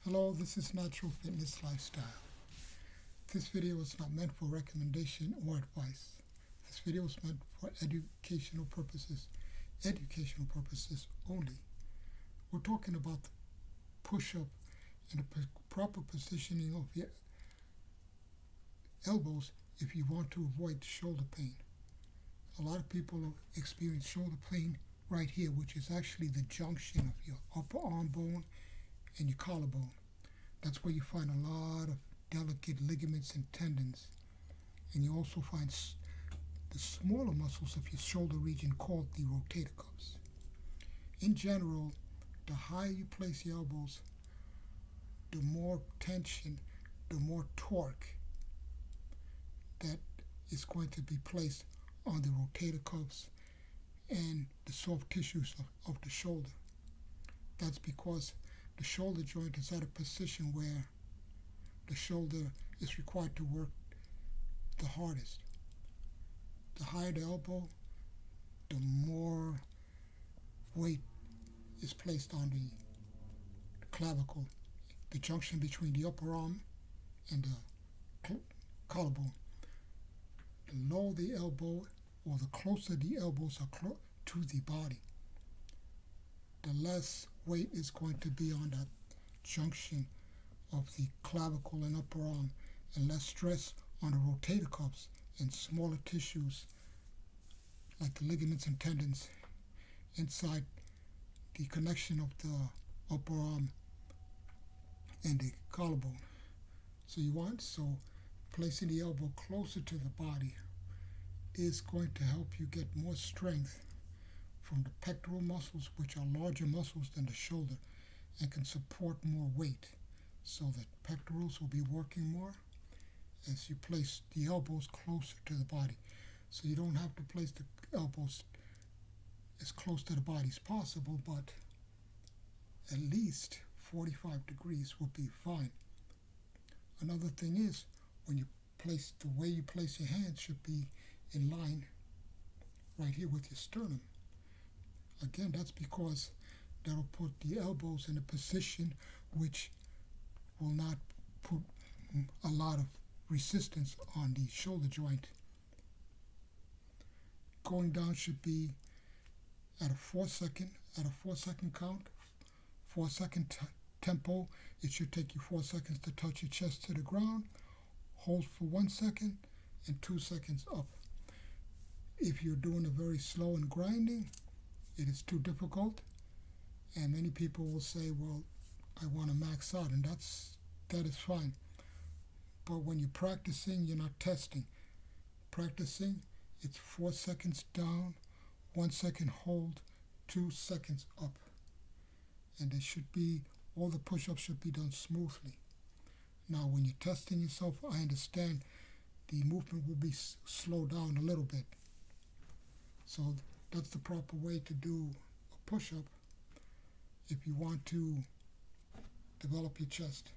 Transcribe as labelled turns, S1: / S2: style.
S1: Hello, this is Natural Fitness Lifestyle. This video is not meant for recommendation or advice. This video is meant for educational purposes only. We're talking about the push-up and the proper positioning of your elbows if you want to avoid shoulder pain. A lot of people experience shoulder pain right here, which is actually the junction of your upper arm bone and your collarbone. That's where you find a lot of delicate ligaments and tendons. And you also find the smaller muscles of your shoulder region called the rotator cuffs. In general, the higher you place your elbows, the more tension, the more torque that is going to be placed on the rotator cuffs and the soft tissues of the shoulder. That's because the shoulder joint is at a position where the shoulder is required to work the hardest. The higher the elbow, the more weight is placed on the clavicle, the junction between the upper arm and the collarbone. The lower the elbow, or the closer the elbows are to the body, the less weight is going to be on that junction of the clavicle and upper arm, and less stress on the rotator cuffs and smaller tissues like the ligaments and tendons inside the connection of the upper arm and the collarbone. So placing the elbow closer to the body is going to help you get more strength from the pectoral muscles, which are larger muscles than the shoulder and can support more weight, so that pectorals will be working more as you place the elbows closer to the body. So you don't have to place the elbows as close to the body as possible, but at least 45 degrees will be fine. Another thing is, when you place, the way you place your hands should be in line right here with your sternum. Again, that's because that'll put the elbows in a position which will not put a lot of resistance on the shoulder joint. Going down should be at a 4-second count, 4-second tempo. It should take you 4 seconds to touch your chest to the ground. Hold for 1 second and 2 seconds up. If you're doing it very slow and grinding, it is too difficult, and many people will say, well, I want to max out, and that is fine. But when you're practicing, you're not testing. Practicing, it's 4 seconds down, 1 second hold, 2 seconds up. And all the push-ups should be done smoothly. Now, when you're testing yourself, I understand the movement will be slowed down a little bit. So that's the proper way to do a push-up if you want to develop your chest.